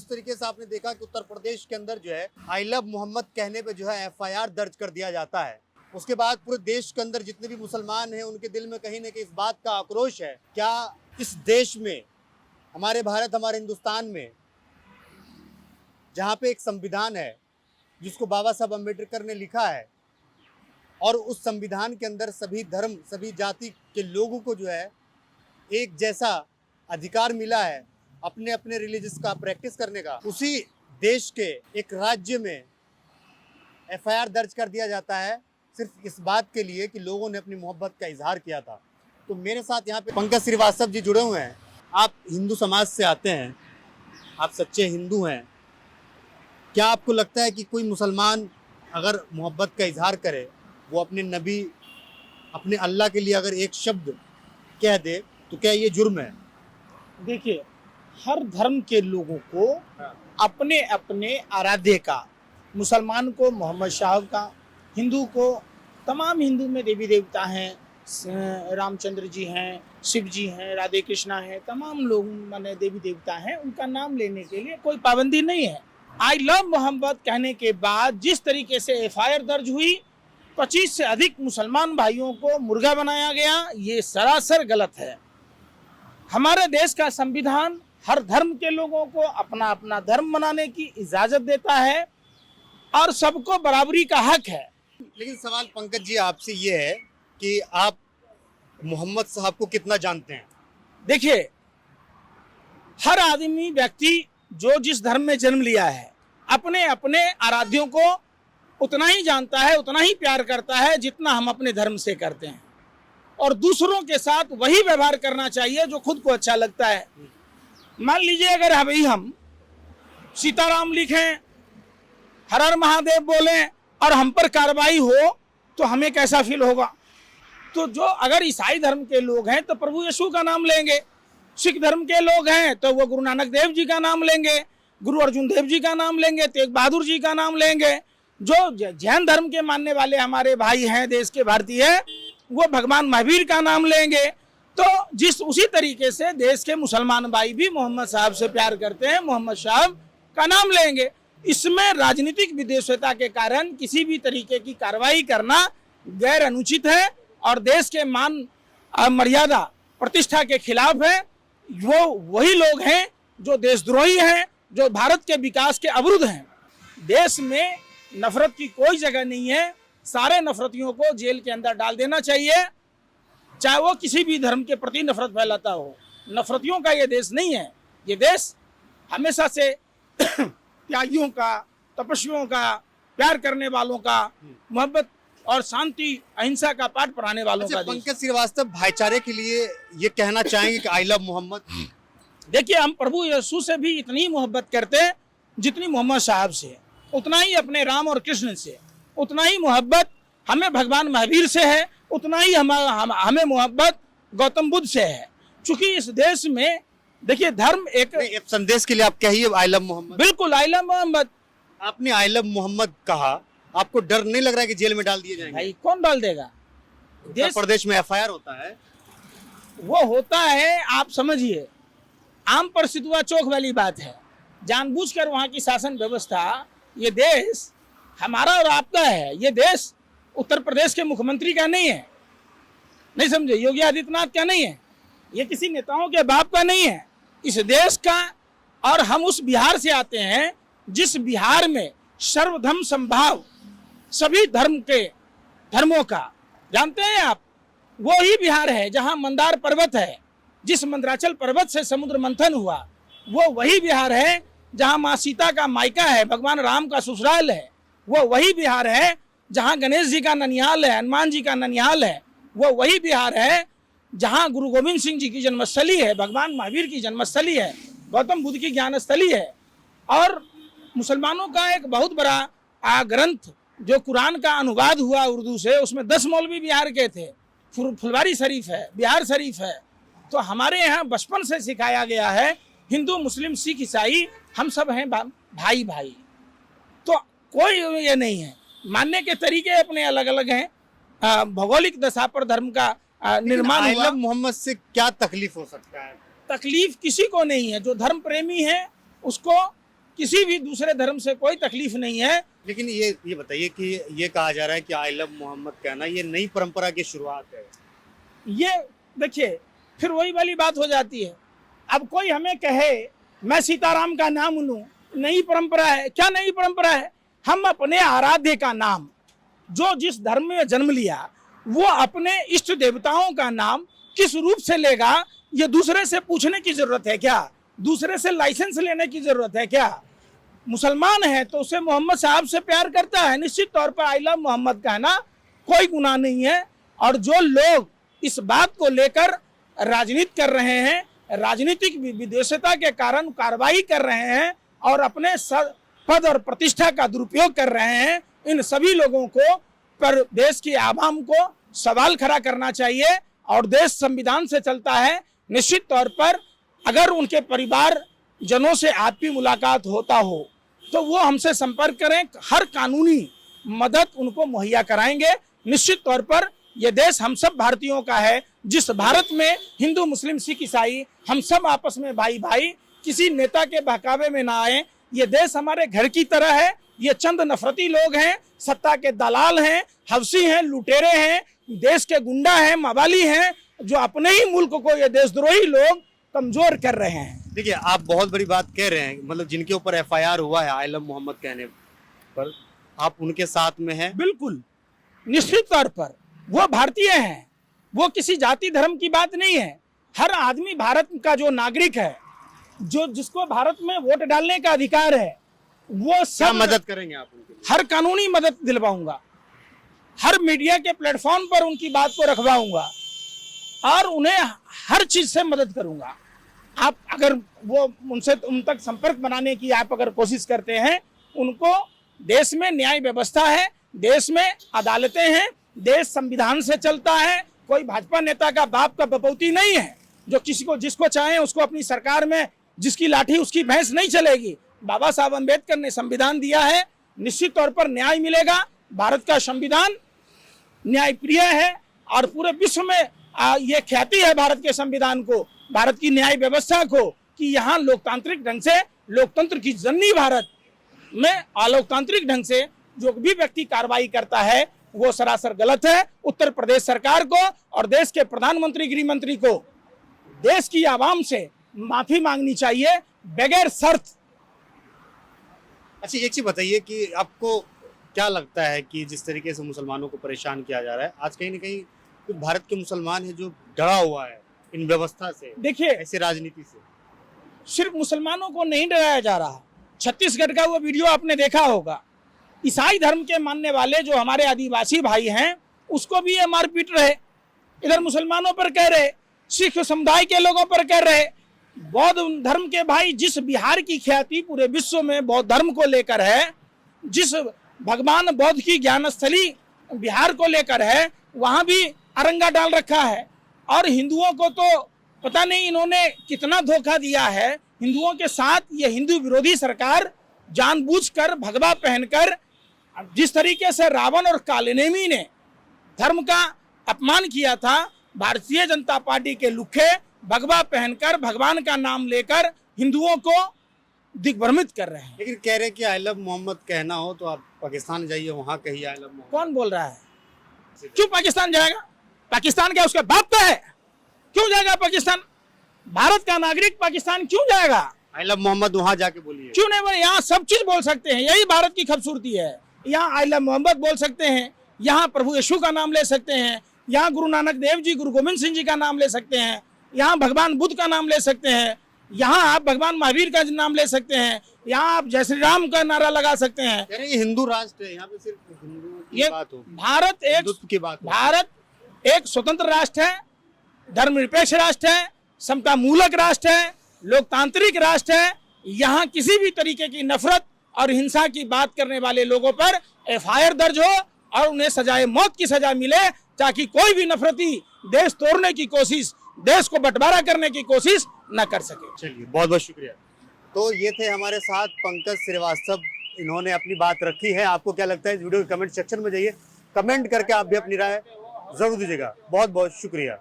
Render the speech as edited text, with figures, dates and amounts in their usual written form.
जिस तरीके से आपने देखा कि उत्तर प्रदेश के अंदर जो है आई लव मोहम्मद कहने पे जो है एफआईआर दर्ज कर दिया जाता है, उसके बाद पूरे देश के अंदर जितने भी मुसलमान हैं उनके दिल में कहीं ना कहीं इस बात का आक्रोश है। क्या इस देश में, हमारे भारत, हमारे हिंदुस्तान में, जहाँ पे एक संविधान है जिसको बाबा साहब अम्बेडकर ने लिखा है और उस संविधान के अंदर सभी धर्म, सभी जाति के लोगों को जो है एक जैसा अधिकार मिला है अपने अपने रिलीजियस का प्रैक्टिस करने का, उसी देश के एक राज्य में एफआईआर दर्ज कर दिया जाता है सिर्फ इस बात के लिए कि लोगों ने अपनी मोहब्बत का इजहार किया था। तो मेरे साथ यहाँ पे पंकज श्रीवास्तव जी जुड़े हुए हैं। आप हिंदू समाज से आते हैं, आप सच्चे हिंदू हैं। क्या आपको लगता है कि कोई मुसलमान अगर मोहब्बत का इजहार करे, वो अपने नबी, अपने अल्लाह के लिए अगर एक शब्द कह दे, तो क्या ये जुर्म है? देखिए, हर धर्म के लोगों को अपने अपने आराध्य का, मुसलमान को मोहम्मद साहब का, हिंदू को तमाम हिंदू में देवी देवता हैं, रामचंद्र जी हैं, शिव जी हैं, राधे कृष्णा हैं, तमाम लोग माने देवी देवता हैं, उनका नाम लेने के लिए कोई पाबंदी नहीं है। आई लव मोहम्मद कहने के बाद जिस तरीके से एफआईआर दर्ज हुई, 25 से अधिक मुसलमान भाइयों को मुर्गा बनाया गया, ये सरासर गलत है। हमारे देश का संविधान हर धर्म के लोगों को अपना अपना धर्म मनाने की इजाजत देता है और सबको बराबरी का हक है। लेकिन सवाल पंकज जी आपसे ये है कि आप मोहम्मद साहब को कितना जानते हैं? देखिए, हर आदमी, व्यक्ति जो जिस धर्म में जन्म लिया है, अपने अपने आराध्यों को उतना ही जानता है, उतना ही प्यार करता है जितना हम अपने धर्म से करते हैं, और दूसरों के साथ वही व्यवहार करना चाहिए जो खुद को अच्छा लगता है। मान लीजिए अगर अभी हम सीताराम लिखें, हर हर महादेव बोलें और हम पर कार्रवाई हो तो हमें कैसा फील होगा? तो जो अगर ईसाई धर्म के लोग हैं तो प्रभु यीशु का नाम लेंगे, सिख धर्म के लोग हैं तो वो गुरु नानक देव जी का नाम लेंगे, गुरु अर्जुन देव जी का नाम लेंगे, तेग बहादुर जी का नाम लेंगे। जो जैन धर्म के मानने वाले हमारे भाई हैं देश के भारतीय, वो भगवान महावीर का नाम लेंगे। तो उसी तरीके से देश के मुसलमान भाई भी मोहम्मद साहब से प्यार करते हैं, मोहम्मद साहब का नाम लेंगे। इसमें राजनीतिक विद्वेषता के कारण किसी भी तरीके की कार्रवाई करना गैर अनुचित है और देश के मान मर्यादा प्रतिष्ठा के खिलाफ है। वो वही लोग हैं जो देशद्रोही हैं, जो भारत के विकास के अवरुद्ध हैं। देश में नफरत की कोई जगह नहीं है, सारे नफरतियों को जेल के अंदर डाल देना चाहिए, चाहे वो किसी भी धर्म के प्रति नफरत फैलाता हो। नफरतियों का ये देश नहीं है, ये देश हमेशा से त्यागियों का, तपस्वियों का, प्यार करने वालों का, मोहब्बत और शांति अहिंसा का पाठ पढ़ाने वालों का। पंकज श्रीवास्तव, भाईचारे के लिए ये कहना चाहेंगे कि आई लव मोहम्मद? देखिए, हम प्रभु यीशु से भी इतनी मोहब्बत करते हैं जितनी मोहम्मद साहब से, उतना ही अपने राम और कृष्ण से, उतना ही मोहब्बत हमें भगवान महावीर से है, उतना ही हमें मोहब्बत गौतम बुद्ध से है। चूंकि इस देश में देखिए धर्म एक संदेश के लिए आप कहिए आई लव मोहम्मद। बिल्कुल, आई लव मोहम्मद। आपने आई लव मोहम्मद कहा, आपको डर नहीं लग रहा है कि जेल में डाल दिए जाएंगे? भाई कौन डाल देगा? उत्तर प्रदेश में एफआईआर होता है, वो होता है, आप समझिए आम पर सितुआ चौक वाली बात है। जानबूझकर वहाँ की शासन व्यवस्था, ये देश हमारा और आपका है, ये देश उत्तर प्रदेश के मुख्यमंत्री का नहीं है, नहीं समझे, योगी आदित्यनाथ का नहीं है, ये किसी नेताओं के बाप का नहीं है, इस देश का। और हम उस बिहार से आते हैं जिस बिहार में सर्वधर्म संभाव, सभी धर्मों का, जानते हैं आप, वो ही बिहार है जहां मंदार पर्वत है, जिस मंदराचल पर्वत से समुद्र मंथन हुआ, वो वही बिहार है जहां माँ सीता का मायका है, भगवान राम का ससुराल है। वो वही बिहार है जहां गणेश जी का ननिहाल है, हनुमान जी का ननिहाल है। वो वही बिहार है जहां गुरु गोविंद सिंह जी की जन्मस्थली है, भगवान महावीर की जन्मस्थली है, गौतम बुद्ध की ज्ञानस्थली है। और मुसलमानों का एक बहुत बड़ा ग्रंथ जो कुरान का अनुवाद हुआ उर्दू से, उसमें 10 मौलवी बिहार के थे। फुलवारी शरीफ है, बिहार शरीफ है। तो हमारे यहाँ बचपन से सिखाया गया है, हिंदू मुस्लिम सिख ईसाई हम सब हैं भाई भाई। तो कोई ये नहीं है, मानने के तरीके अपने अलग अलग हैं। भौगोलिक दशा पर धर्म का निर्माण हुआ। मोहम्मद से क्या तकलीफ हो सकता है? तकलीफ किसी को नहीं है, जो धर्म प्रेमी है उसको किसी भी दूसरे धर्म से कोई तकलीफ नहीं है। लेकिन ये बताइए कि ये कहा जा रहा है कि आई लव मोहम्मद कहना ये नई परंपरा की शुरुआत है। ये देखिए फिर वही वाली बात हो जाती है। अब कोई हमें कहे मैं सीताराम का नाम लूं, नई परंपरा है क्या? नई परंपरा है। हम अपने आराध्य का नाम, जो जिस धर्म में जन्म लिया, वो अपने इष्ट देवताओं का नाम किस रूप से लेगा, ये दूसरे से पूछने की जरूरत है क्या? दूसरे से लाइसेंस लेने की जरूरत है क्या? मुसलमान है तो उसे मोहम्मद साहब से प्यार करता है, निश्चित तौर पर आई लव मोहम्मद कहना कोई गुनाह नहीं है। और जो लोग इस बात को लेकर राजनीति कर रहे हैं, राजनीतिक विद्वेषता के कारण कार्रवाई कर रहे हैं और अपने पद और प्रतिष्ठा का दुरुपयोग कर रहे हैं, इन सभी लोगों को पर देश की आवाम को सवाल खड़ा करना चाहिए। और देश संविधान से चलता है। निश्चित तौर पर अगर उनके परिवार जनों से आपकी मुलाकात होता हो तो वो हमसे संपर्क करें, हर कानूनी मदद उनको मुहैया कराएंगे। निश्चित तौर पर यह देश हम सब भारतीयों का है, जिस भारत में हिंदू मुस्लिम सिख ईसाई हम सब आपस में भाई भाई, किसी नेता के बहकावे में ना आए। ये देश हमारे घर की तरह है। ये चंद नफरती लोग हैं, सत्ता के दलाल हैं, हवसी हैं, लुटेरे हैं, देश के गुंडा हैं, मवाली हैं, जो अपने ही मुल्क को ये देशद्रोही लोग कमजोर कर रहे हैं। देखिए आप बहुत बड़ी बात कह रहे हैं, मतलब जिनके ऊपर एफआईआर हुआ है आई लव मोहम्मद कहने पर, आप उनके साथ में हैं? बिल्कुल, निश्चित तौर पर वो भारतीय हैं, वो किसी जाति धर्म की बात नहीं है। हर आदमी भारत का जो नागरिक है, जो जिसको भारत में वोट डालने का अधिकार है, वो सब मदद करेंगे आप उनके लिए? हर कानूनी मदद दिलवाऊंगा, हर मीडिया के प्लेटफॉर्म पर उनकी बात को रखवाऊंगा और उन्हें हर चीज से मदद करूंगा। आप अगर वो उनसे उन तक संपर्क बनाने की आप अगर कोशिश करते हैं, उनको देश में न्याय व्यवस्था है, देश में अदालतें हैं, देश संविधान से चलता है। कोई भाजपा नेता का बाप का बपौती नहीं है जो किसी को जिसको चाहे उसको अपनी सरकार में जिसकी लाठी उसकी भैंस नहीं चलेगी। बाबा साहब अम्बेडकर ने संविधान दिया है, निश्चित तौर पर न्याय मिलेगा। भारत का संविधान न्याय प्रिय है और पूरे विश्व में ये ख्याति है भारत के संविधान को, भारत की न्याय व्यवस्था को, कि यहाँ लोकतांत्रिक ढंग से, लोकतंत्र की जननी भारत में अलोकतांत्रिक ढंग से जो भी व्यक्ति कार्रवाई करता है वो सरासर गलत है। उत्तर प्रदेश सरकार को और देश के प्रधानमंत्री गृह मंत्री को देश की आवाम से माफी मांगनी चाहिए बगैर शर्त। अच्छा एक चीज बताइए कि आपको क्या लगता है कि जिस तरीके से मुसलमानों को परेशान किया जा रहा है, आज कहीं ना कहीं कुछ भारत के मुसलमान है जो डरा हुआ है इन व्यवस्था से, देखिए ऐसी राजनीति से? सिर्फ मुसलमानों को नहीं डराया जा रहा। छत्तीसगढ़ का वो वीडियो आपने देखा होगा, ईसाई धर्म के मानने वाले जो हमारे आदिवासी भाई हैं उसको भी ये मार पीट रहे, इधर मुसलमानों पर कह रहे, सिख समुदाय के लोगों पर कह रहे। बौद्ध धर्म के भाई, जिस बिहार की ख्याति पूरे विश्व में बौद्ध धर्म को लेकर है, जिस भगवान बौद्ध की ज्ञान स्थली बिहार को लेकर है, वहाँ भी अरंगा डाल रखा है। और हिंदुओं को तो पता नहीं इन्होंने कितना धोखा दिया है। हिंदुओं के साथ ये हिंदू विरोधी सरकार जानबूझकर भगवा पहनकर, जिस तरीके से रावण और कालनेमी ने धर्म का अपमान किया था, भारतीय जनता पार्टी के लुखे भगवा पहनकर भगवान का नाम लेकर हिंदुओं को दिग्भ्रमित कर रहे हैं। लेकिन कह रहे हैं कि आई लव मोहम्मद कहना हो तो आप पाकिस्तान जाइए, वहां कहिए आई लव मोहम्मद। कौन बोल रहा है? क्यों पाकिस्तान जाएगा? पाकिस्तान क्या उसका बाप का है? क्यों जाएगा पाकिस्तान? भारत का नागरिक पाकिस्तान क्यों जाएगा? आई लव मोहम्मद वहां जाके बोलिए। क्यों नहीं बोले? यहाँ सब चीज बोल सकते हैं, यही भारत की खूबसूरती है। यहाँ आई लव मोहम्मद बोल सकते हैं, यहाँ प्रभु यीशु का नाम ले सकते हैं, यहाँ गुरु नानक देव जी, गुरु गोविंद सिंह जी का नाम ले सकते हैं, यहाँ भगवान बुद्ध का नाम ले सकते हैं, यहाँ आप भगवान महावीर का नाम ले सकते हैं, यहाँ आप जय श्री राम का नारा लगा सकते हैं। ये हिंदू राष्ट्र है, यहाँ पे सिर्फ हिंदुओं की बात हो, भारत एक हिंदुत्व की बात हो। भारत एक स्वतंत्र राष्ट्र है, धर्मनिरपेक्ष राष्ट्र है, समता मूलक राष्ट्र है, लोकतांत्रिक राष्ट्र है। यहाँ किसी भी तरीके की नफरत और हिंसा की बात करने वाले लोगों पर एफआईआर दर्ज हो और उन्हें सजाए मौत की सजा मिले, ताकि कोई भी नफरती देश तोड़ने की कोशिश, देश को बंटवारा करने की कोशिश न कर सके। चलिए बहुत बहुत शुक्रिया। तो ये थे हमारे साथ पंकज श्रीवास्तव, इन्होंने अपनी बात रखी है। आपको क्या लगता है इस वीडियो के कमेंट सेक्शन में जाइए, कमेंट करके आप भी अपनी राय जरूर दीजिएगा। बहुत बहुत शुक्रिया।